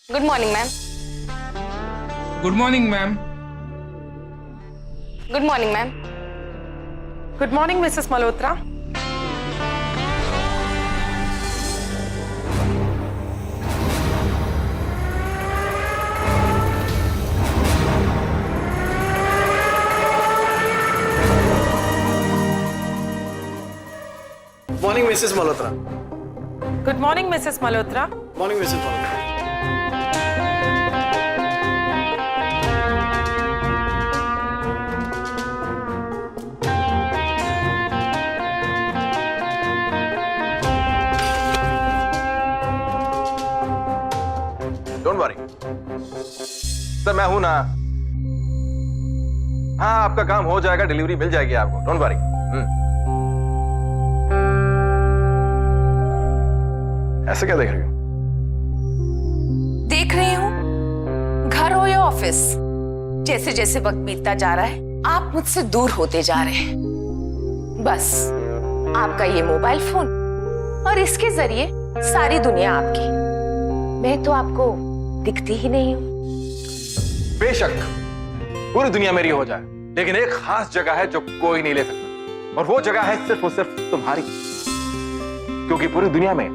Good morning ma'am. Good morning ma'am. Good morning ma'am. Good morning Mrs Malhotra. Morning Mrs Malhotra. Good morning Mrs Malhotra. Morning Mrs Malhotra. Don't worry sir, मैं हूं ना। हाँ, आपका काम हो जाएगा, डिलीवरी मिल जाएगी आपको, डोंट वरी। ऐसे क्या देख रही हो? देख रही हूँ घर हो या ऑफिस, जैसे जैसे वक्त बीतता जा रहा है आप मुझसे दूर होते जा रहे हैं। बस आपका ये मोबाइल फोन और इसके जरिए सारी दुनिया आपकी, मैं तो आपको दिखती ही नहीं हूँ। बेशक पूरी दुनिया मेरी हो जाए, लेकिन एक खास जगह है जो कोई नहीं ले सकता, और वो जगह है सिर्फ और सिर्फ तुम्हारी, क्योंकि पूरी दुनिया में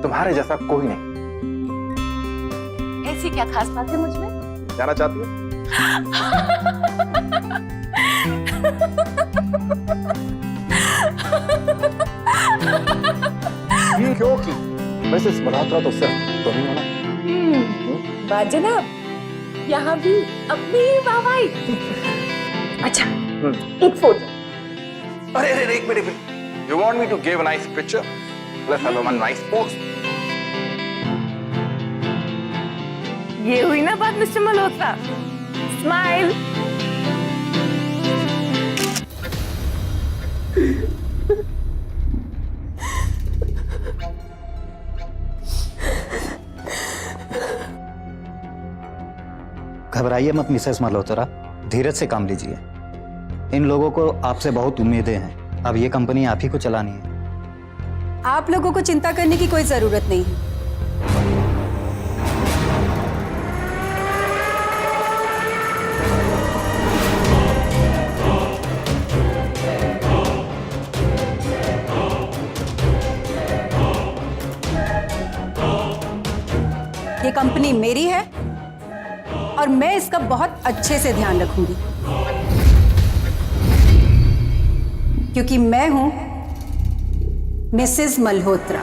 तुम्हारे जैसा कोई नहीं। ऐसी क्या खास बात है मुझ में? जाना चाहती हो? क्योंकि मिसेस मल्होत्रा तो सिर्फ तुम ही हो ना। बात जनाब, यहाँ भी अपनी ही वाहवाही। अच्छा, एक फोटो। अरे अरे एक minute, you want me to give a nice picture? Let's have one nice pose. ये हुई ना बात मिस्टर मल्होत्रा। स्माइल। घबराइए मत मिसेस मल्होत्रा, धीरज से काम लीजिए। इन लोगों को आपसे बहुत उम्मीदें हैं, अब ये कंपनी आप ही को चलानी है। आप लोगों को चिंता करने की कोई जरूरत नहीं है। ये कंपनी मेरी है और मैं इसका बहुत अच्छे से ध्यान रखूंगी, क्योंकि मैं हूं मिसेस मल्होत्रा।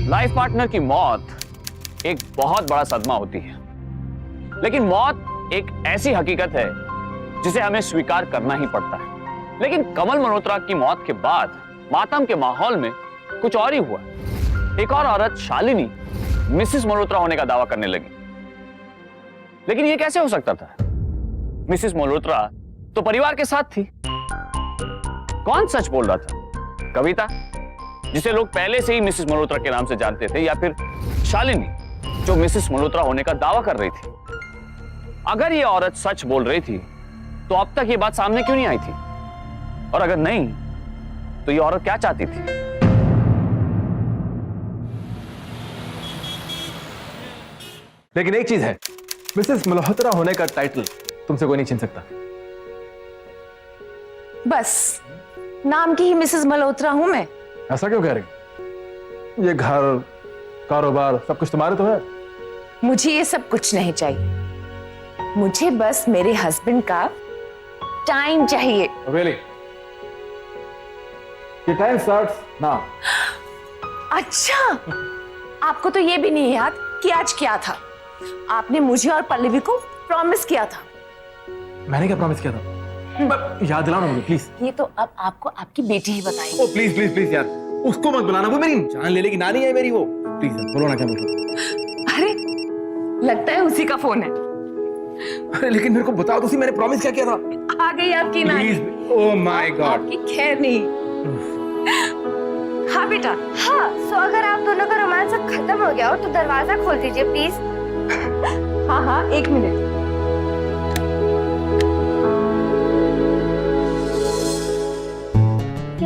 लाइफ पार्टनर की मौत एक बहुत बड़ा सदमा होती है, लेकिन मौत एक ऐसी हकीकत है जिसे हमें स्वीकार करना ही पड़ता है। लेकिन कमल मल्होत्रा की मौत के बाद मातम के माहौल में कुछ और ही हुआ। एक और औरत शालिनी मिसेस मल्होत्रा होने का दावा करने लगी, लेकिन यह कैसे हो सकता था? मिसेस मल्होत्रा तो परिवार के साथ थी। कौन सच बोल रहा था? कविता, जिसे लोग पहले से ही मिसेस मल्होत्रा के नाम से जानते थे, या फिर शालिनी, जो मिसेस मल्होत्रा होने का दावा कर रही थी? अगर यह औरत सच बोल रही थी तो अब तक यह बात सामने क्यों नहीं आई थी? और अगर नहीं तो यह औरत क्या चाहती थी? लेकिन एक चीज है, मिसेस मल्होत्रा होने का टाइटल तुमसे कोई नहीं छीन सकता। बस नाम की ही मिसेस मल्होत्रा हूं मैं। ऐसा क्यों कह रही? ये घर, कारोबार सब कुछ तुम्हारे तो है। मुझे ये सब कुछ नहीं चाहिए, मुझे बस मेरे हस्बैंड का टाइम चाहिए। Really? ये टाइम स्टार्ट्स नाउ। अच्छा, आपको तो ये भी नहीं याद कि आज क्या था? आपने मुझे और पल्लवी को प्रॉमिस किया था। मैंने क्या प्रॉमिस किया था? याद दिलाओ ना मुझे प्लीज। ये तो अब आपको आपकी बेटी ही बताएगी। ओ प्लीज प्लीज प्लीज यार, उसको मत बुलाना, वो मेरी जान ले लेगी, नानी है मेरी वो। प्लीज यार, बोलो ना क्या बोलो। अरे लगता है उसी का फोन है। अरे लेकिन मेरे को बताओ तो सही, मैंने प्रॉमिस क्या किया था? आ गई आपकी नानी। Please, oh my God. आपकी खैर नहीं। हाँ बेटा। हाँ, सो अगर आप दोनों का रोमांस अब खत्म हो गया हो तो दरवाजा खोल दीजिए प्लीज। हाँ हाँ, एक मिनट।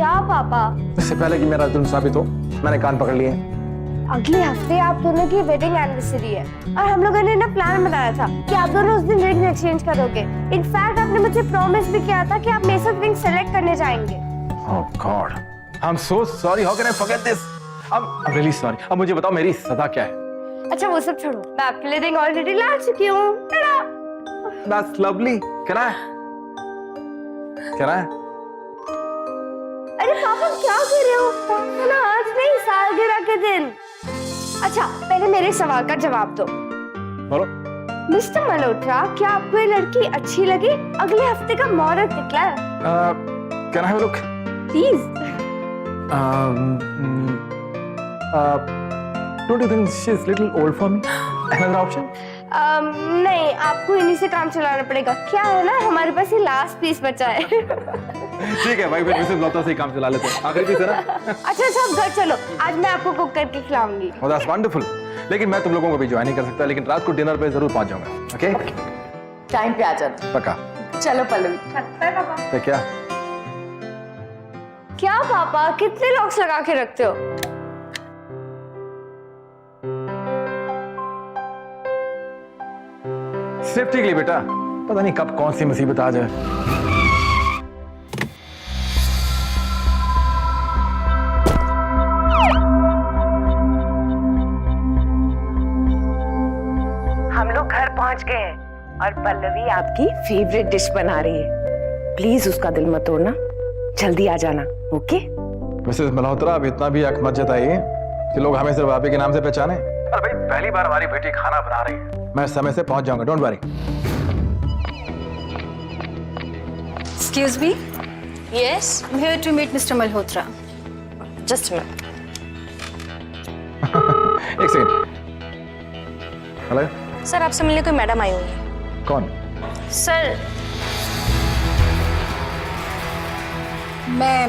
क्या पापा? इससे पहले कि मेरा जुल्म साबित हो, मैंने कान पकड़ लिए। अगले हफ्ते आप दोनों की वेडिंग एनिवर्सरी है और हम लोगों ने ना प्लान बनाया था कि आप दोनों उस दिन रिंग एक्सचेंज करोगे। इनफैक्ट आपने मुझे प्रॉमिस भी किया था कि आप मेरे साथ रिंग सेलेक्ट करने जाएंगे। Oh God, I'm so sorry. How can I forget this? I'm really sorry. अब मुझे बताओ मेरी सजा क्या है? अच्छा वो सब छोड़ो, मैं आपके लिए रिंग ऑलरेडी ला चुकी हूँ। That's lovely. Can I? अरे पापा क्या कर रहे हो? है ना आज नहीं सालगिरह के दिन। अच्छा पहले मेरे सवाल का जवाब दो। बोलो। मिस्टर मल्होत्रा, क्या आपको ये लड़की अच्छी लगी? अगले हफ्ते का मुहूर्त निकला है। Can I have a look? Please. Don't you think she's little old for me? Another option? नहीं, आपको इन्हीं से काम चलाना पड़ेगा। क्या है ना, हमारे पास ये लास्ट पीस बचा है। ठीक है भाई, फिर मिसेस मल्होत्रा से ही काम चला लेते हैं। आखिरी पीस है ना? अच्छा अब घर चलो, आज मैं आपको कुक करके खिलाऊंगी। Oh, that's wonderful. लेकिन मैं तुम लोगों को भी ज्वाइन नहीं कर सकता, लेकिन रात को डिनर पे जरूर पहुंच जाऊंगा। ओके? टाइम पे आ जाना। पक्का। चलो पल्लवी। बाय पापा। तो क्या? क्या पापा, कितने लॉक्स लगा के रखते हो? सेफ्टी के लिए बेटा, पता नहीं कब कौन सी मुसीबत आ जाए। हम लोग घर पहुंच गए हैं और पल्लवी आपकी फेवरेट डिश बना रही है। प्लीज उसका दिल मत तोड़ना, जल्दी आ जाना। ओके? मिसेस मल्होत्रा, अब इतना भी अक मत जताइए कि लोग हमें सिर्फ आप ही के नाम से पहचाने। अरे भाई, पहली बार हमारी बेटी खाना बना रही है, मैं समय से पहुंच जाऊंगा। Don't worry. Excuse me, yes, I'm here to meet Mr. Malhotra. Just a minute. एक सेकंड। हेलो, सर आपसे मिलने कोई मैडम आई हुई है। कौन? सर मैं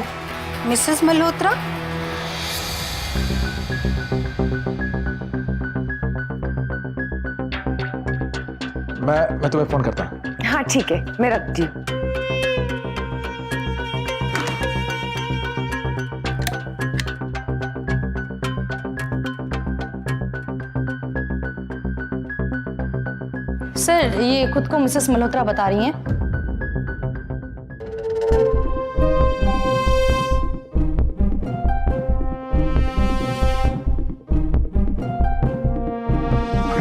मिसेस मल्होत्रा। मैं तुम्हें फोन करता हूँ। हाँ ठीक है, मैं रखती हूँ। सर ये खुद को मिसेस मल्होत्रा बता रही हैं।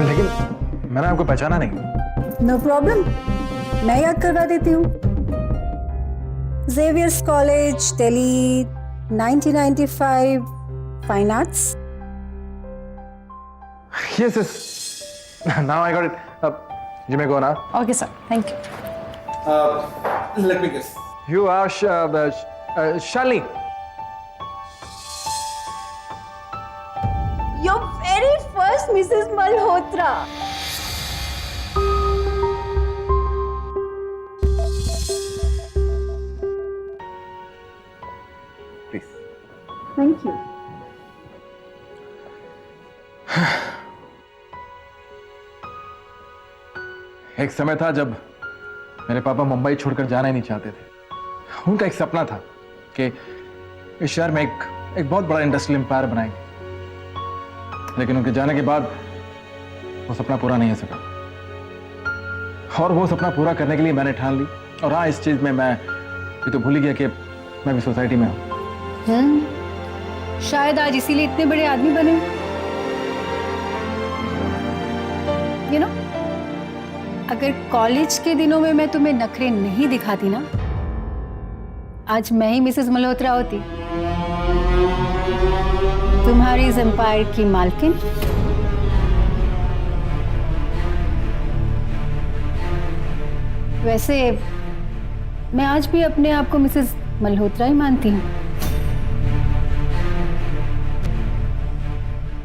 लेकिन मैंने आपको पहचाना नहीं। नो प्रॉब्लम, मैं याद करवा देती हूँ। Xavier's college Delhi 1995, fine arts. Yes, yes. Now I got it. You may go now. Okay sir, thank you. Let me guess. You are Shalini. Your very first Mrs. Malhotra. Please. Thank you. एक समय था जब मेरे पापा मुंबई छोड़कर जाना ही नहीं चाहते थे। उनका एक सपना था कि इस शहर में एक बहुत बड़ा इंडस्ट्रियल एम्पायर बनाएंगे, लेकिन उनके जाने के बाद वो सपना पूरा नहीं हो सका। और वो सपना पूरा करने के लिए मैंने ठान ली। और हाँ, इस चीज में मैं ये तो भूल ही गया कि मैं भी सोसाइटी में हूँ। शायद आज इसीलिए इतने बड़े आदमी बने। यू नो, अगर कॉलेज के दिनों में मैं तुम्हें नखरे नहीं दिखाती ना, आज मैं ही मिसेस मल्होत्रा होती, तुम्हारी इस एम्पायर की मालकिन। वैसे मैं आज भी अपने आप को मिसेस मल्होत्रा ही मानती हूँ।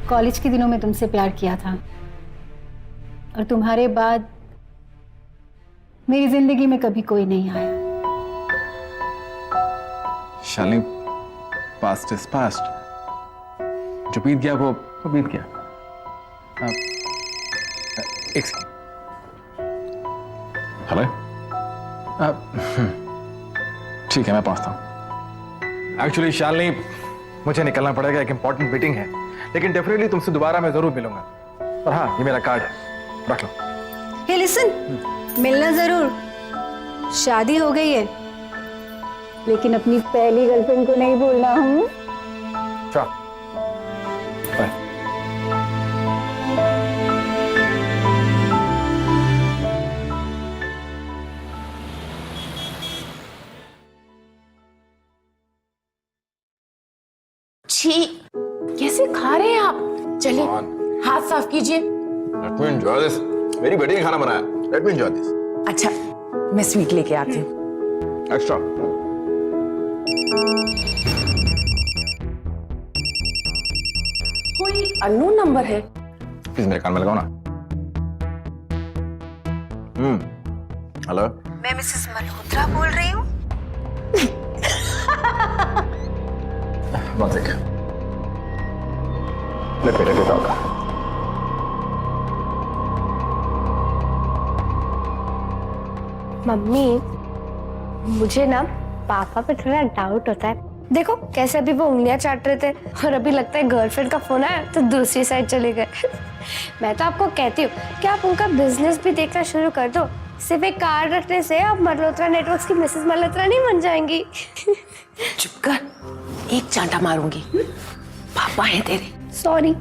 कॉलेज के दिनों में तुमसे प्यार किया था और तुम्हारे बाद मेरी जिंदगी में कभी कोई नहीं आया। Shalini, past is past. जो बीत गया वो बीत गया। एक सेकंड। हेलो। ठीक है, मैं पहुंचता हूँ। एक्चुअली शालिनी, मुझे निकलना पड़ेगा, एक इंपॉर्टेंट मीटिंग है, लेकिन डेफिनेटली तुमसे दोबारा मैं जरूर मिलूंगा। और हाँ, ये मेरा कार्ड है, रख लो। हे लिसन, मिलना जरूर। शादी हो गई है, लेकिन अपनी पहली गर्लफ्रेंड को नहीं भूलना। हूँ चलो, बाय। छी, कैसे खा रहे हैं आप? चलिए हाथ साफ कीजिए। Let me enjoy this. मेरी बेटी ने खाना बनाया। Let me enjoy this. अच्छा, मैं स्वीट लेके आती हूँ। Extra. कोई अननोन नंबर है। प्लीज मेरे कान में लगाओ ना। हेलो, मैं मिसेस मल्होत्रा बोल रही हूँ। one sec. Let me talk. Mummy, मुझे ना पापा पे थोड़ा डाउट होता है। देखो कैसे अभी वो उंगलियां चाट रहे थे और अभी लगता है गर्लफ्रेंड का फोन आया तो दूसरी साइड चले गए। मैं तो आपको कहती हूँ कि आप उनका बिजनेस भी देखना शुरू कर दो। सिर्फ एक कार्ड रखने से आप मल्होत्रा नेटवर्क्स की मिसेस मल्होत्रा नहीं बन जाएंगी। चुप कर, एक चांटा मारूंगी। पापा है तेरे। सॉरी।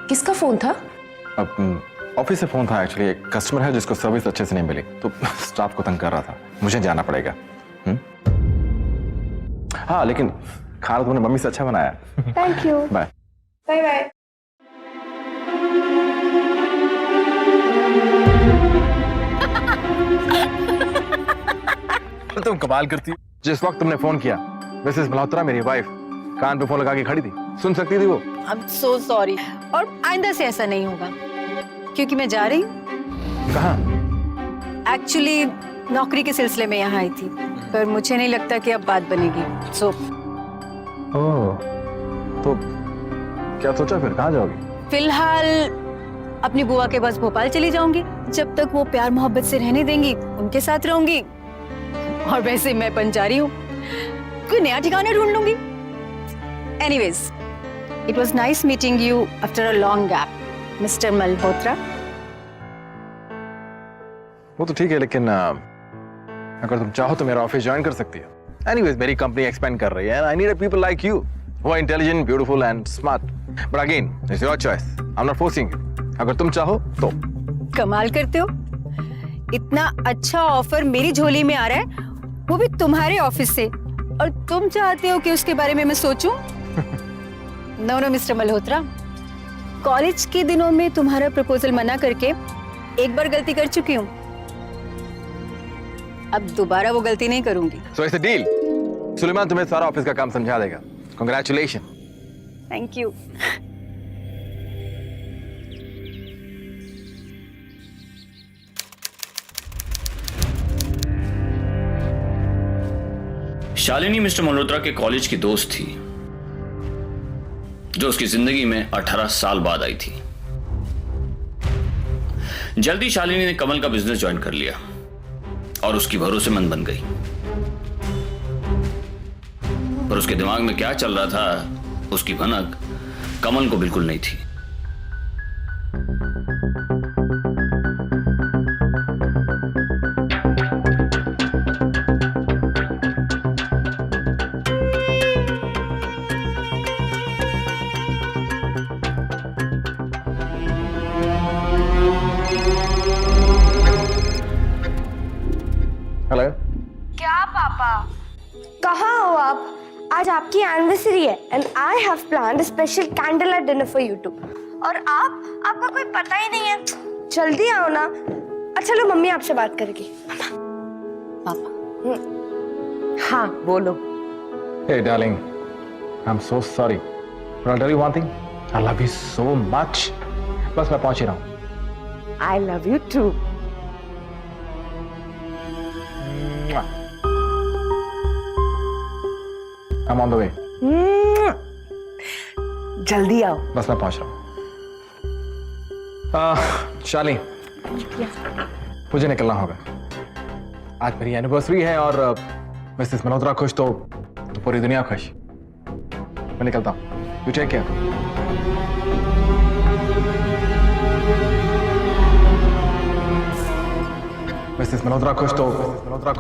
किसका फोन था? अब ऑफिस से फोन था। एक्चुअली एक कस्टमर है जिसको सर्विस अच्छे से नहीं मिली, तो स्टाफ को तंग कर रहा था। मुझे जाना पड़ेगा। हाँ, लेकिन खाना तुमने मम्मी से अच्छा बनाया। Thank you. Bye bye bye. तुम कमाल करती हो। जिस वक्त तुमने फोन किया, मिसेस मल्होत्रा मेरी वाइफ कान पे फोन लगा के खड़ी थी, सुन सकती थी वो। आई एम सो सॉरी, और आइंदा से ऐसा नहीं होगा, क्योंकि मैं जा रही हूँ। कहाँ? एक्चुअली नौकरी के सिलसिले में यहाँ आई थी, पर मुझे नहीं लगता कि अब बात बनेगी। सो तो क्या सोचा फिर, कहाँ जाओगी? फिलहाल अपनी बुआ के पास भोपाल चली जाऊंगी। जब तक वो प्यार मोहब्बत से रहने देंगी उनके साथ रहूंगी। और वैसे मैं पंजारी हूँ, कोई नया ठिकाना ढूंढ लूंगी। Anyways, it was nice meeting you after a long gap, mister Malhotra. वो तो ठीक है, लेकिन अगर तुम चाहो तो मेरा ऑफिस ज्वाइन कर सकती हो। एनीवेज, मेरी कंपनी एक्सपेंड कर रही है and I need a people like you who are intelligent, beautiful and smart. But again, it's your choice. I'm not forcing you. अगर तुम चाहो तो। कमाल करते हो, इतना अच्छा ऑफर मेरी झोली में आ रहा है, वो भी तुम्हारे ऑफिस से, और तुम चाहते हो कि उसके बारे में मैं सोचूं? नो मिस्टर मल्होत्रा, कॉलेज के दिनों में तुम्हारा प्रपोजल मना करके एक बार गलती कर चुकी हूँ, अब दोबारा वो गलती नहीं करूंगी। So it's a deal. Suleman तुम्हें सारा ऑफिस का काम समझा देगा। Congratulations. Thank you. Shalini mister Malhotra के कॉलेज की दोस्त थी, जो उसकी जिंदगी में 18 साल बाद आई थी। जल्दी शालिनी ने कमल का बिजनेस ज्वाइन कर लिया और उसकी भरोसेमंद बन गई। पर उसके दिमाग में क्या चल रहा था, उसकी भनक कमल को बिल्कुल नहीं थी। हेलो। क्या पापा, कहाँ हो आप? आज आपकी एनिवर्सरी है and I have planned a special candle light dinner for you too. और आपका कोई पता ही नहीं है। जल्दी आओ ना। अच्छा लो, मम्मी आपसे बात करेगी। पापा। हाँ बोलो। Hey darling, I'm so sorry. But I'll tell you one thing. I love you so much. बस मैं पहुंच ही रहा हूँ। I love you too. I'm on the way. जल्दी आओ। बस मैं पहुंच रहा हूँ। शालिनी, मुझे निकलना होगा। आज मेरी एनिवर्सरी है और मिसेस मल्होत्रा खुश तो पूरी दुनिया खुश। मैं निकलता हूँ, you take care. Mrs Malhotra खुश तो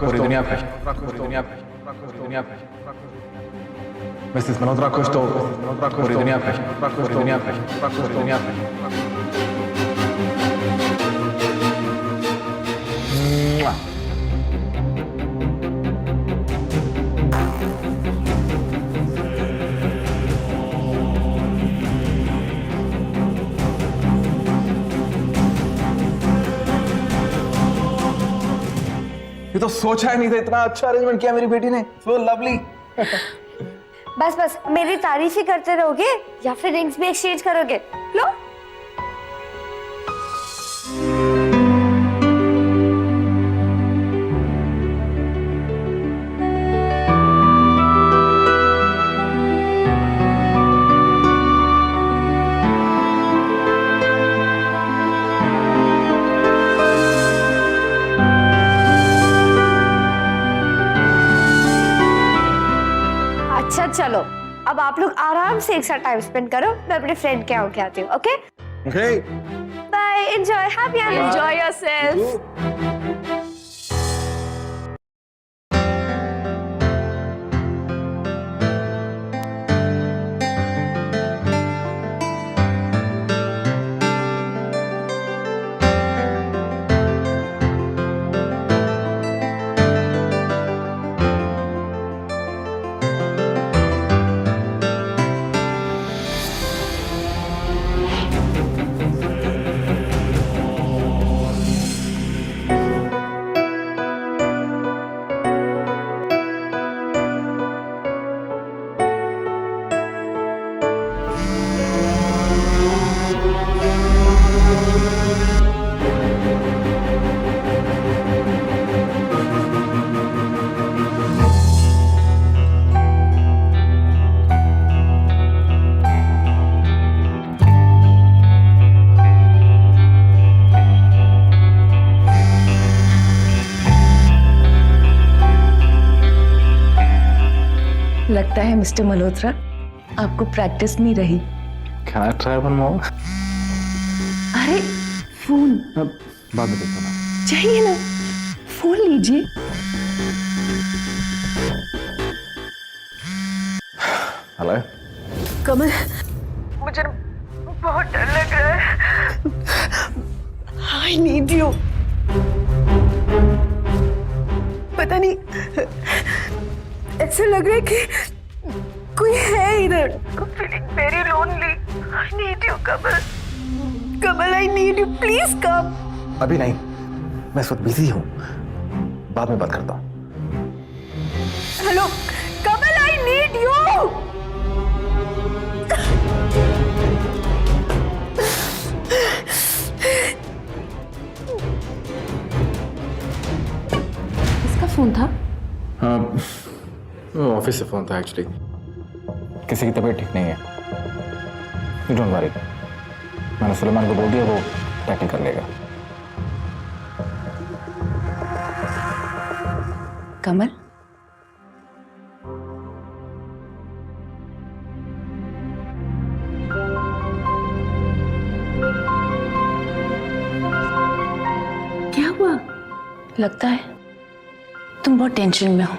पूरी दुनिया खुश। पूरी दुनिया खुश। पूरी दुनिया खुश। मिसेस मल्होत्रा खुश तो पूरी दुनिया खुश। पूरी दुनिया खुश। पूरी दुनिया खुश। ये तो सोचा ही नहीं था, इतना अच्छा अरेंजमेंट किया मेरी बेटी ने। So lovely. बस बस मेरी तारीफ ही करते रहोगे या फिर रिंग्स भी एक्सचेंज करोगे? लो। अच्छा चलो, अब आप लोग आराम से एक साथ टाइम स्पेंड करो, मैं अपने फ्रेंड के यहाँ के आती हूँ। Okay okay, bye, enjoy, happy enjoy yourself. लगता है मिस्टर मल्होत्रा आपको प्रैक्टिस नहीं रही। Can I try one more? अरे फोन बाद में देखता हूँ। चाहिए ना, फोन लीजिए। हेलो कमल, मुझे बहुत डर लग रहा है। I need you. पता नहीं, ऐसा लग रहा है कि कोई है इधर। Feeling very lonely. I need you Kamal. Kamal, I need you, please come. अभी नहीं, मैं इस वक्त बिजी हूँ, बाद में बात करता हूँ। Hello Kamal, I need you. किसका फोन था? हाँ, ऑफिस से फोन था एक्चुअली। किसी की तबीयत ठीक नहीं है। यू डोंट वरी, मैंने सुलेमान को बोल दिया, वो टैकल कर लेगा। कमल, क्या हुआ? लगता है तुम बहुत टेंशन में हो।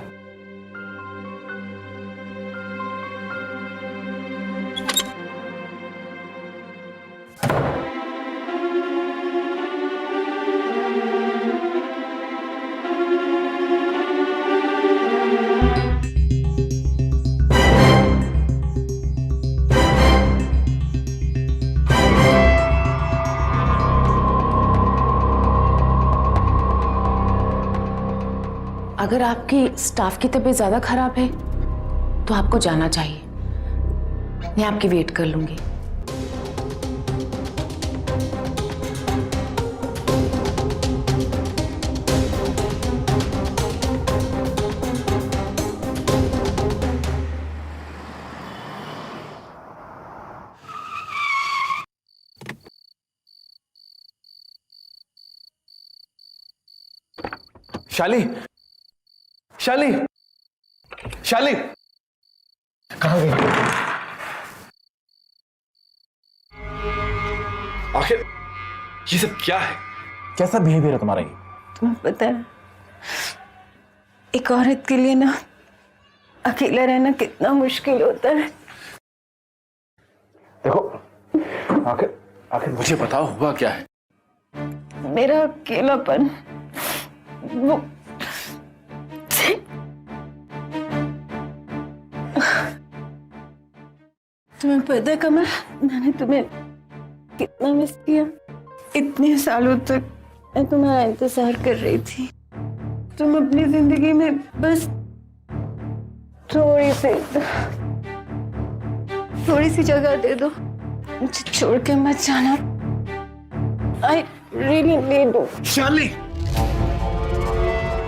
अगर आपकी स्टाफ की तबीयत ज्यादा खराब है तो आपको जाना चाहिए। मैं आपकी वेट कर लूंगी। शाली, शाली, शाली, कहां गई? आखिर ये सब क्या है? कैसा बिहेवियर है तुम्हारा ये? तुम्हें पता है एक औरत के लिए ना अकेला रहना कितना मुश्किल होता है। देखो, आखिर मुझे बताओ हुआ क्या है? मेरा अकेलापन वो तुम्हें पता है कमल, मैंने तुम्हें कितना मिस किया। इतने सालों तक मैं तुम्हारा इंतजार कर रही थी। तुम अपनी जिंदगी में बस थोड़ी सी जगह दे दो, मुझे छोड़ के मत जाना। I really need you. शाली,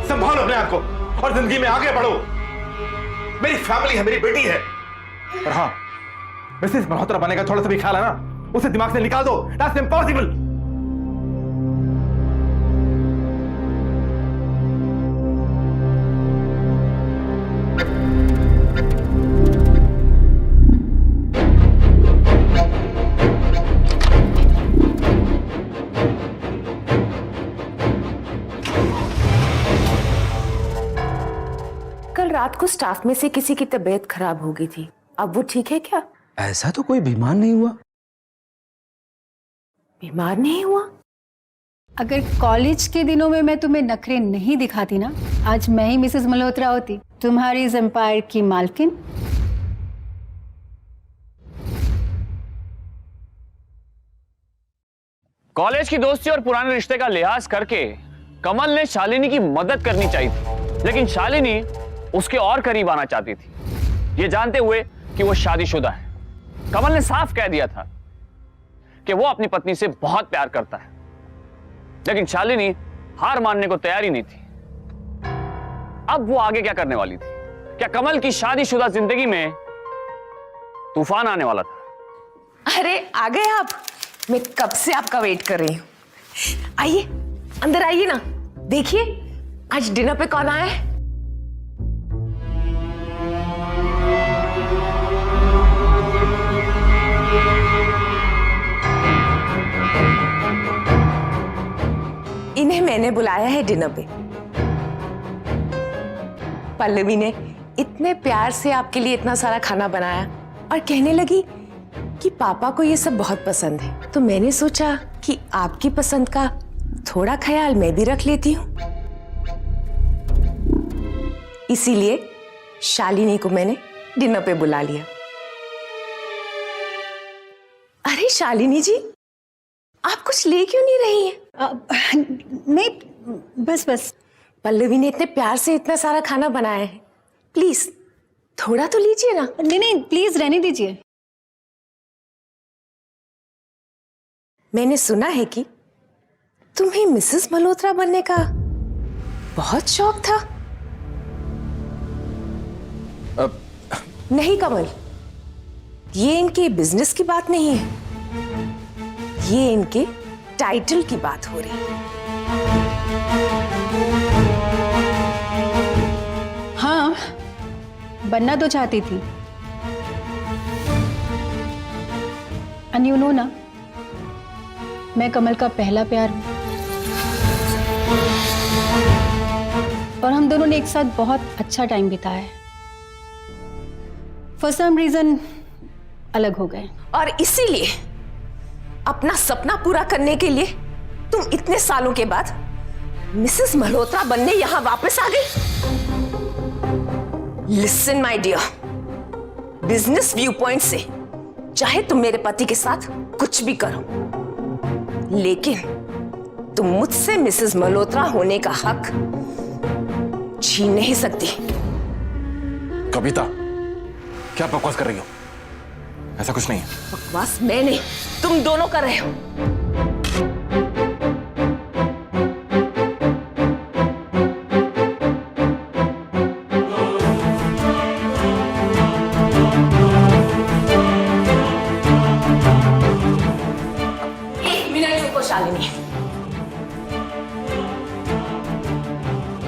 संभालो अपने आप को और जिंदगी में आगे बढ़ो। मेरी फैमिली है, मेरी बेटी है। और हाँ, मिसेस मल्होत्रा बनने का थोड़ा सा भी ख्याल है ना, उसे दिमाग से निकाल दो। That's impossible. कल रात को स्टाफ में से किसी की तबीयत खराब हो गई थी, अब वो ठीक है क्या? ऐसा तो कोई बीमार नहीं हुआ। बीमार नहीं हुआ? अगर कॉलेज के दिनों में मैं तुम्हें नखरे नहीं दिखाती ना, आज मैं ही मिसेस मल्होत्रा होती, तुम्हारी इस एम्पायर की मालकिन। कॉलेज की दोस्ती और पुराने रिश्ते का लिहाज करके कमल ने शालिनी की मदद करनी चाहिए थी, लेकिन शालिनी उसके और करीब आना चाहती थी, ये जानते हुए कि वो शादीशुदा है। कमल ने साफ कह दिया था कि वो अपनी पत्नी से बहुत प्यार करता है, लेकिन शालिनी हार मानने को तैयार ही नहीं थी। अब वो आगे क्या करने वाली थी? क्या कमल की शादीशुदा जिंदगी में तूफान आने वाला था? अरे आ गए आप, मैं कब से आपका वेट कर रही हूं। आइए अंदर आइए ना, देखिए आज डिनर पे कौन आया है। इन्हें मैंने बुलाया है डिनर पे। पल्लवी ने इतने प्यार से आपके लिए इतना सारा खाना बनाया और कहने लगी कि पापा को ये सब बहुत पसंद है, तो मैंने सोचा कि आपकी पसंद का थोड़ा ख्याल मैं भी रख लेती हूँ। इसीलिए शालिनी को मैंने डिनर पे बुला लिया। अरे शालिनी जी, आप कुछ ले क्यों नहीं रही हैं? नहीं बस पल्लवी ने इतने प्यार से इतना सारा खाना बनाया है, प्लीज थोड़ा तो लीजिए ना। नहीं प्लीज रहने दीजिए। मैंने सुना है कि तुम्हें मिसेस मल्होत्रा बनने का बहुत शौक था। नहीं कमल, ये इनके बिजनेस की बात नहीं है, ये इनके टाइटल की बात हो रही है। हाँ, बनना तो चाहती थी। एंड यू नो ना, मैं कमल का पहला प्यार हूं और हम दोनों ने एक साथ बहुत अच्छा टाइम बिताया है। फॉर सम रीजन अलग हो गए और इसीलिए अपना सपना पूरा करने के लिए तुम इतने सालों के बाद मिसेस मल्होत्रा बनने यहां वापस आ गई। Listen my dear, business view point से चाहे तुम मेरे पति के साथ कुछ भी करो, लेकिन तुम मुझसे मिसेस मल्होत्रा होने का हक छीन नहीं सकती। कविता, क्या बकवास कर रही हो? ऐसा कुछ नहीं है। बकवास मैं नहीं, तुम दोनों कर रहे हो। एक मिनट रुको शालिनी,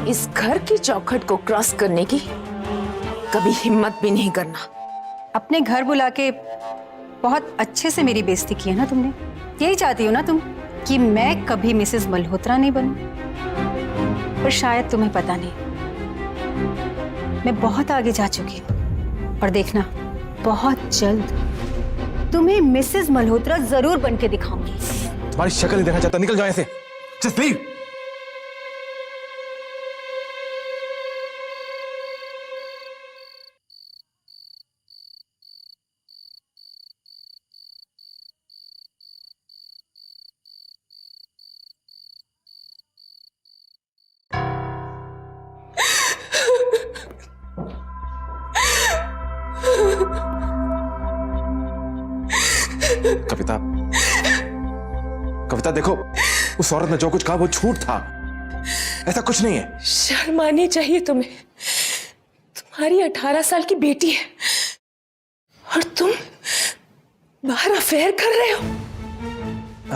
इस घर की चौखट को क्रॉस करने की कभी हिम्मत भी नहीं करना। अपने घर बुला के बहुत अच्छे से मेरी बेइज्जती की है ना तुमने। यही चाहती हो ना तुम कि मैं कभी मिसेस मल्होत्रा नहीं बनूं? पर शायद तुम्हें पता नहीं, मैं बहुत आगे जा चुकी हूँ और देखना बहुत जल्द तुम्हें मिसेस मल्होत्रा जरूर बन के दिखाऊंगी। तुम्हारी शक्ल नहीं देखना चाहता, निकल जाओ ऐसे। Just leave. कविता, कविता देखो, उस औरत ने जो कुछ कहा वो झूठ था, ऐसा कुछ नहीं है। शर्म आनी चाहिए तुम्हें। तुम्हारी 18 साल की बेटी है और तुम बाहर अफेयर कर रहे हो।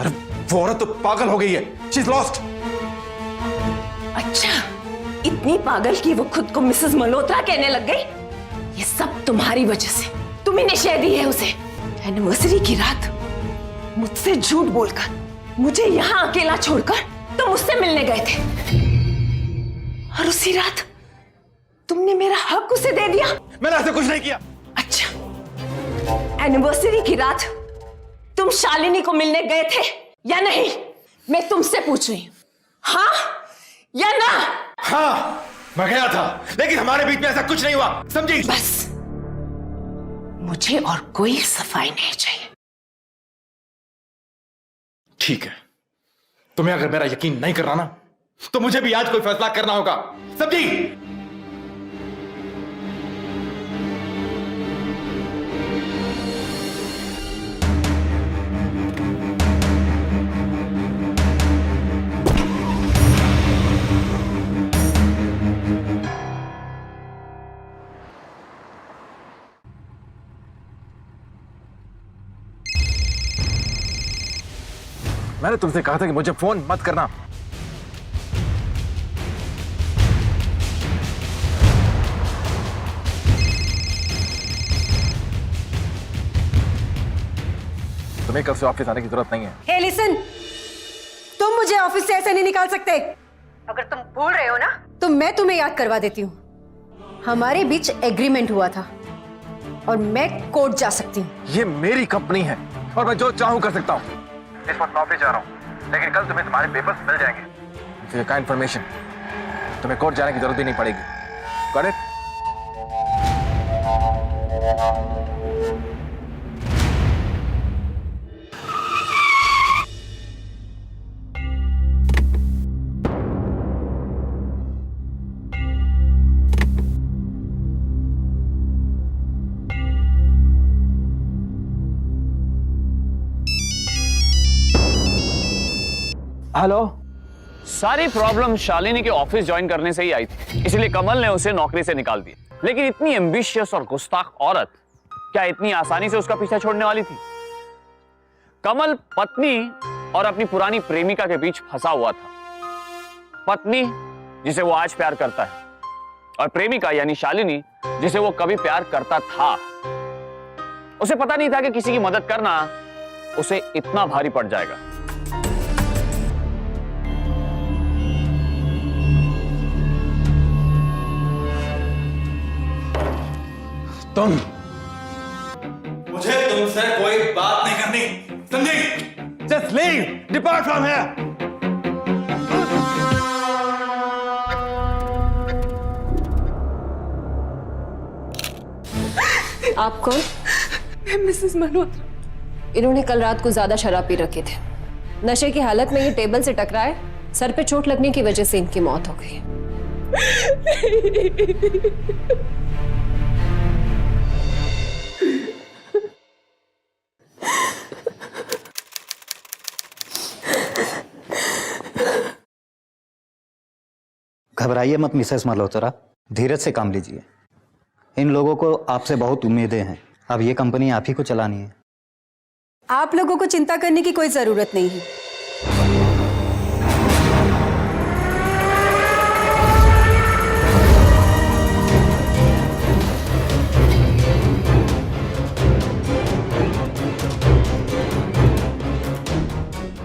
अरे वो औरत तो पागल हो गई है। She is lost. अच्छा, इतनी पागल कि वो खुद को मिसेस मल्होत्रा कहने लग गई। ये सब तुम्हारी वजह से। तुम ही निश्चय दी है उसे। एनिवर्सरी की रात मुझसे झूठ बोलकर मुझे यहाँ अकेला छोड़कर तुम मुझसे मिलने गए थे और उसी रात तुमने मेरा हक उसे दे दिया। मैंने ऐसा कुछ नहीं किया। अच्छा, एनिवर्सरी की रात तुम शालिनी को मिलने गए थे या नहीं? मैं तुमसे पूछ रही हूं, हाँ या ना? हाँ, मैं गया था, लेकिन हमारे बीच में ऐसा कुछ नहीं हुआ, समझी? बस, मुझे और कोई सफाई नहीं चाहिए। ठीक है, तुम्हें अगर मेरा यकीन नहीं कर रहा ना, तो मुझे भी आज कोई फैसला करना होगा, समझी? मैंने तुमसे कहा था कि मुझे फोन मत करना। तुम्हें कल से ऑफिस आने की जरूरत नहीं है। हे लिसन, तुम मुझे ऑफिस से ऐसे नहीं निकाल सकते। अगर तुम भूल रहे हो ना, तो मैं तुम्हें याद करवा देती हूँ। हमारे बीच एग्रीमेंट हुआ था और मैं कोर्ट जा सकती हूँ। ये मेरी कंपनी है और मैं जो चाहूं कर सकता हूं। इस वक्त मैं ऑफिस जा रहा हूं, लेकिन कल तुम्हें तुम्हारे पेपर्स मिल जाएंगे। का इंफॉर्मेशन, तुम्हें कोर्ट जाने की जरूरत ही नहीं पड़ेगी। Got it? हेलो। सारी प्रॉब्लम शालिनी के ऑफिस ज्वाइन करने से ही आई थी, इसलिए कमल ने उसे नौकरी से निकाल दिया। लेकिन इतनी एम्बिशियस और गुस्ताख औरत क्या इतनी आसानी से उसका पीछा छोड़ने वाली थी? कमल पत्नी और अपनी पुरानी प्रेमिका के बीच फंसा हुआ था। पत्नी जिसे वो आज प्यार करता है और प्रेमिका यानी शालिनी जिसे वो कभी प्यार करता था। उसे पता नहीं था कि किसी की मदद करना उसे इतना भारी पड़ जाएगा। तुम, मुझे तुमसे कोई बात नहीं करनी, समझी? Just leave, depart from here. आप कौन? मिसेस मल्होत्रा। इन्होंने कल रात को ज्यादा शराब पी रखे थे। नशे की हालत में ये टेबल से टकराए, सर पे चोट लगने की वजह से इनकी मौत हो गई। घबराइए मत मिसेस मल्होत्रा, धीरज से काम लीजिए। इन लोगों को आपसे बहुत उम्मीदें हैं। अब ये कंपनी आप ही को चलानी है। आप लोगों को चिंता करने की कोई जरूरत नहीं है।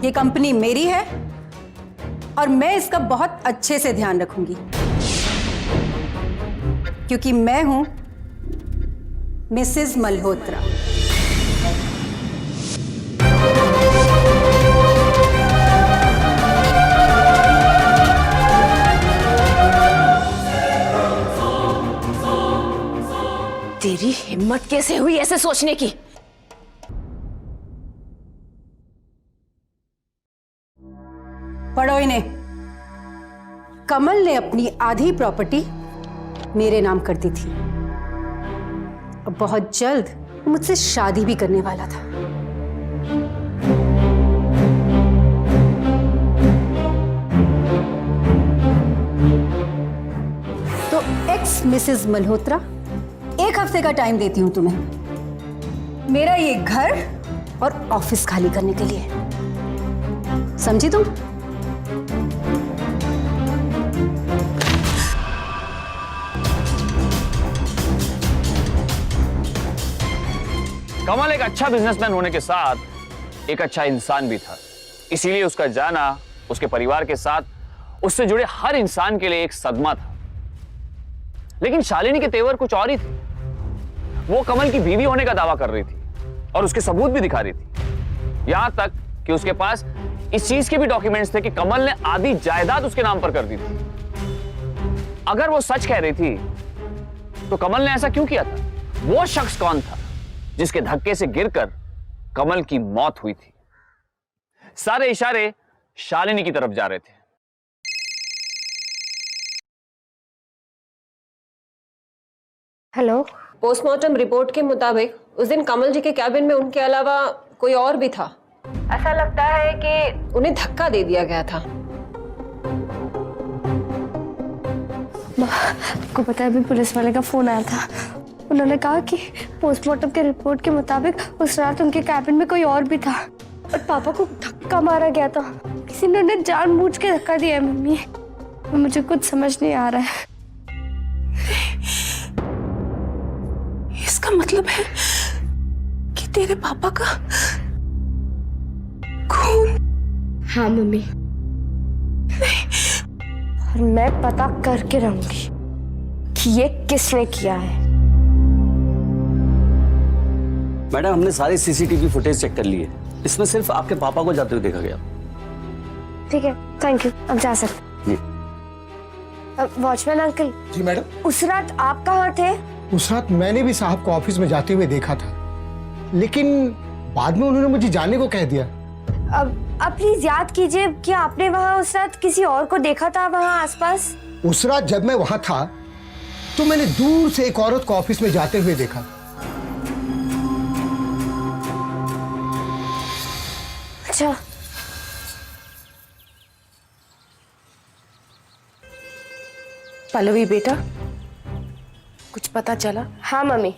ये कंपनी मेरी है और मैं इसका बहुत अच्छे से ध्यान रखूंगी, क्योंकि मैं हूं मिसेस मल्होत्रा। तेरी हिम्मत कैसे हुई ऐसे सोचने की? पढ़ो इन्हें। कमल ने अपनी आधी प्रॉपर्टी मेरे नाम कर दी थी। अब बहुत जल्द मुझसे शादी भी करने वाला था। तो एक्स मिसेस मल्होत्रा, 1 हफ्ते का टाइम देती हूं तुम्हें मेरा ये घर और ऑफिस खाली करने के लिए। समझी तुम? कमल एक अच्छा बिजनेसमैन होने के साथ एक अच्छा इंसान भी था, इसीलिए उसका जाना उसके परिवार के साथ उससे जुड़े हर इंसान के लिए एक सदमा था। लेकिन शालिनी के तेवर कुछ और ही थे। वो कमल की बीवी होने का दावा कर रही थी और उसके सबूत भी दिखा रही थी, यहां तक कि उसके पास इस चीज के भी डॉक्यूमेंट्स थे कि कमल ने आधी जायदाद उसके नाम पर कर दी थी। अगर वो सच कह रही थी तो कमल ने ऐसा क्यों किया था? वो शख्स कौन था जिसके धक्के से गिरकर कमल की मौत हुई थी? सारे इशारे शालिनी की तरफ जा रहे थे। हेलो। पोस्टमार्टम रिपोर्ट के मुताबिक उस दिन कमल जी के कैबिन में उनके अलावा कोई और भी था। ऐसा लगता है कि उन्हें धक्का दे दिया गया था। आपको पता है, अभी पुलिस वाले का फोन आया था। उन्होंने कहा कि पोस्टमार्टम के रिपोर्ट के मुताबिक उस रात उनके कैबिन में कोई और भी था और पापा को धक्का मारा गया था। किसी ने उन्हें जानबूझ के धक्का दिया है मम्मी। मुझे कुछ समझ नहीं आ रहा है। इसका मतलब है कि तेरे पापा का खून? हाँ मम्मी, और मैं पता करके रहूंगी कि ये किसने किया है। मैडम, हमने सारी सीसीटीवी फुटेज चेक कर ली है। इसमें सिर्फ आपके पापा को जाते हुए देखा गया। ठीक है, थैंक यू, अब जा सकते। Watchman uncle. जी मैडम। उस रात आप कहाँ थे? उस रात मैंने भी साहब को ऑफिस में जाते हुए देखा था, लेकिन बाद में उन्होंने मुझे जाने को कह दिया। अब प्लीज याद कीजिए कि आपने वहाँ उस रात किसी और को देखा था वहाँ आसपास? उस रात जब मैं वहां था तो मैंने दूर से एक औरत को ऑफिस में जाते हुए देखा। अच्छा। पल्लवी बेटा, कुछ पता चला? हाँ मम्मी,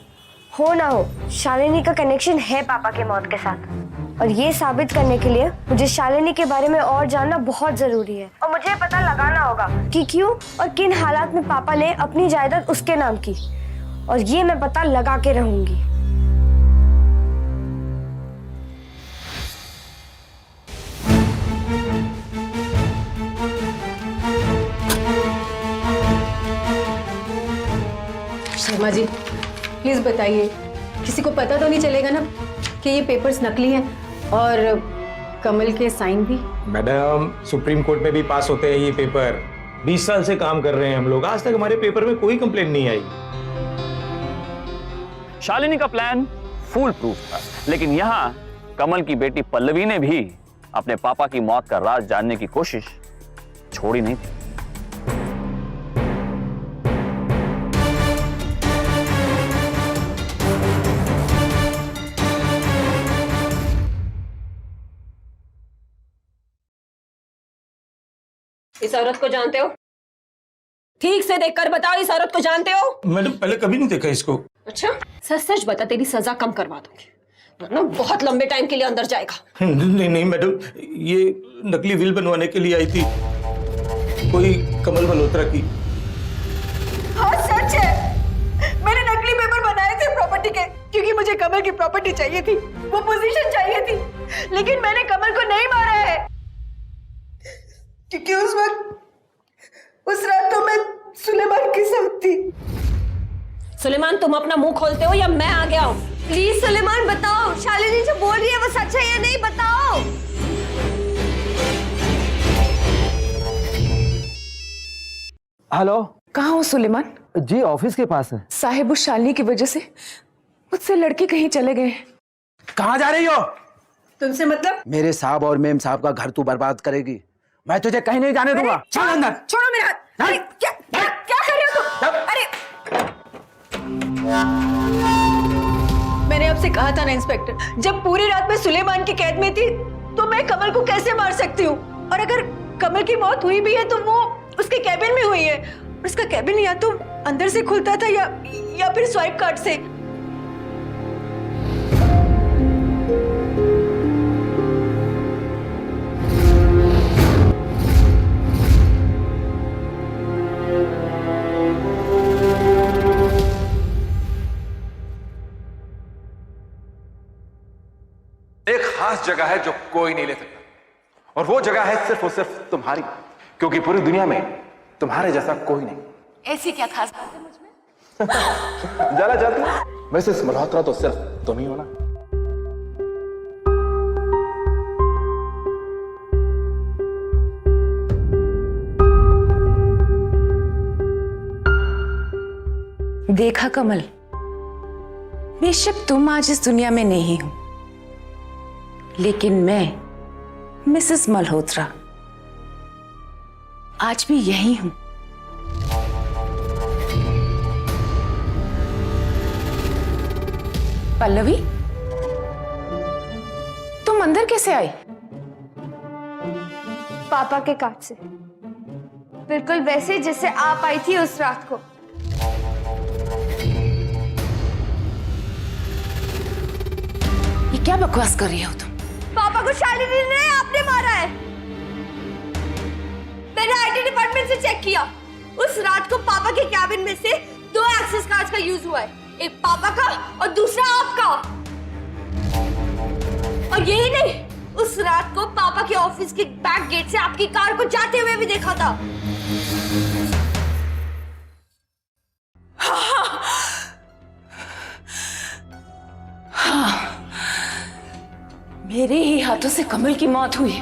हो ना हो शालिनी का कनेक्शन है पापा के मौत के साथ, और ये साबित करने के लिए मुझे शालिनी के बारे में और जानना बहुत जरूरी है। और मुझे पता लगाना होगा कि क्यों और किन हालात में पापा ने अपनी जायदाद उसके नाम की, और ये मैं पता लगा के रहूंगी। शर्मा जी, प्लीज बताइए, किसी को पता तो नहीं चलेगा ना कि ये पेपर्स नकली हैं और कमल के साइन भी? मैडम, सुप्रीम कोर्ट में भी पास होते हैं ये पेपर। 20 साल से काम कर रहे हैं हम लोग, आज तक हमारे पेपर में कोई कंप्लेंट नहीं आई। शालिनी का प्लान फूल प्रूफ था, लेकिन यहां कमल की बेटी पल्लवी ने भी अपने पापा की मौत का राज जानने की कोशिश छोड़ी नहीं थी। इस औरत को जानते हो? ठीक से देखकर बताओ, इस औरत को जानते हो? मैडम, पहले कभी नहीं देखा इसको। अच्छा, सच सच बता, तेरी सजा कम करवा दूंगी, वरना बहुत लंबे टाइम के लिए अंदर जाएगा। नहीं नहीं मैडम, ये नकली विल बनवाने के लिए आई थी, कोई कमल मल्होत्रा की। हाँ सच है, मैंने नकली पेपर बनाए थे प्रॉपर्टी के, क्योंकि मुझे कमल की प्रॉपर्टी चाहिए थी, वो पोजीशन चाहिए थी, लेकिन मैंने कमल को नहीं मारा है। क्योंकि उस रात तो मैं सुलेमान के साथ थी। सुलेमान, तुम अपना मुंह खोलते हो या मैं आ गया हूँ? प्लीज सुलेमान बताओ, शालिनी जो बोल रही है वो सच है या नहीं, बताओ। हेलो। कहाँ हो सुलेमान? जी ऑफिस के पास है। साहिब उस शालिनी की वजह से मुझसे लड़के कहीं चले गए। कहाँ जा रही हो? तुमसे मतलब? मेरे साहब और मेम साहब का घर तू बर्बाद करेगी। मैं तुझे कहीं नहीं जाने दूंगा। चल अंदर। छोड़ो मेरा हाथ। अरे क्या क्या क्या कर रहे हो तुम? अरे मैंने आपसे कहा था ना इंस्पेक्टर, जब पूरी रात में सुलेमान की कैद में थी तो मैं कमल को कैसे मार सकती हूँ? और अगर कमल की मौत हुई भी है तो वो उसके कैबिन में हुई है। उसका कैबिन या तो अंदर से खुलता था या फिर स्वाइप कार्ड से। एक खास जगह है जो कोई नहीं ले सकता, और वो जगह है सिर्फ और सिर्फ तुम्हारी, क्योंकि पूरी दुनिया में तुम्हारे जैसा कोई नहीं। ऐसी क्या खास बात है मुझ में? जाना चाहती हो? वैसे इस मल्होत्रा तो सिर्फ तुम ही हो ना। देखा कमल, बेशक तुम आज इस दुनिया में नहीं हो, लेकिन मैं मिसेस मल्होत्रा आज भी यही हूं। पल्लवी, तुम अंदर कैसे आई? पापा के कार्ड से, बिल्कुल वैसे जैसे आप आई थी उस रात को। ये क्या बकवास कर रही हो तुम? पापा को शालिनी ने आपने मारा है। मैंने आईटी डिपार्टमेंट से चेक किया, उस रात को पापा के कैबिन में से 2 एक्सेस कार्ड्स का यूज हुआ है, एक पापा का और दूसरा आपका। और यही नहीं, उस रात को पापा के ऑफिस के बैक गेट से आपकी कार को जाते हुए भी देखा था। हाँ, मेरे ही हाथों से कमल की मौत हुई।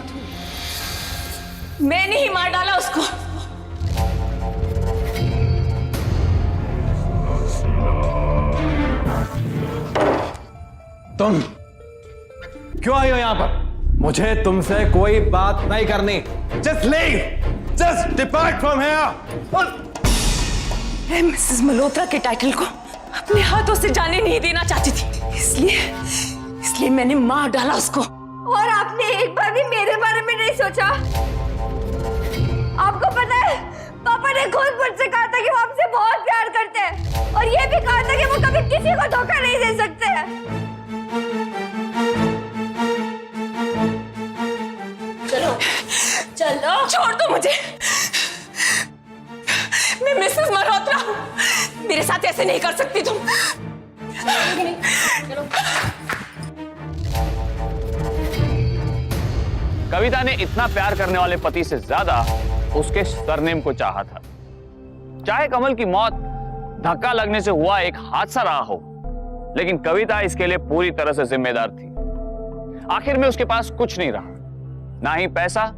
मैंने ही मार डाला उसको। तुम क्यों आई हो यहां पर? मुझे तुमसे कोई बात नहीं करनी। Just leave, just depart from here. मैं मिसेस मल्होत्रा के टाइटल को अपने हाथों से जाने नहीं देना चाहती थी, इसलिए मैंने मार डाला उसको। और आपने एक बार भी मेरे बारे में नहीं सोचा? आपको पता है, पापा ने खुद मुझसे कहा था कि वो हमसे बहुत प्यार करते हैं, और ये भी कहा था कि वो कभी किसी को धोखा नहीं दे सकते हैं। चलो चलो, छोड़ दो मुझे। मैं मिसेस मल्होत्रा हूं, मेरे साथ ऐसे नहीं कर सकती तुम। चलो। कविता ने इतना प्यार करने वाले पति से ज्यादा उसके सरनेम को चाहा था। चाहे कमल की मौत धक्का लगने से हुआ एक हादसा रहा हो, लेकिन कविता इसके लिए पूरी तरह से जिम्मेदार थी। आखिर में उसके पास कुछ नहीं रहा, ना ही पैसा,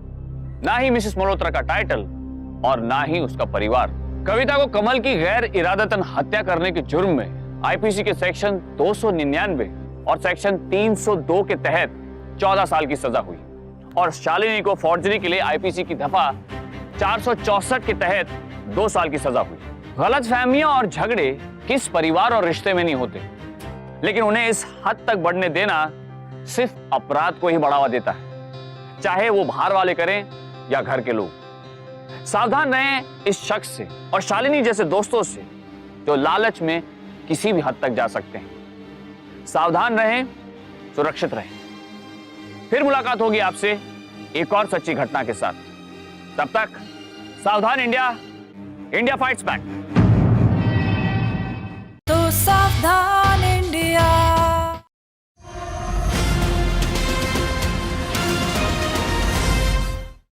ना ही मिसेस मल्होत्रा का टाइटल, और ना ही उसका परिवार। कविता को कमल की गैर इरादतन हत्या करने के जुर्म में आईपीसी के सेक्शन 299 और सेक्शन 302 के तहत 14 साल की सजा हुई, और शालिनी को फॉर्जरी के लिए आईपीसी की दफा 464 के तहत 2 साल की सजा हुई। गलतफहमियां और झगड़े किस परिवार और रिश्ते में नहीं होते, लेकिन उन्हें इस हद तक बढ़ने देना सिर्फ अपराध को ही बढ़ावा देता है, चाहे वो बाहर वाले करें या घर के लोग। सावधान रहें इस शख्स से और शालिनी जैसे दोस्तों से जो लालच में किसी भी हद तक जा सकते हैं। सावधान रहें, सुरक्षित रहें। फिर मुलाकात होगी आपसे एक और सच्ची घटना के साथ। तब तक सावधान इंडिया, इंडिया फाइट्स बैक। तो सावधान।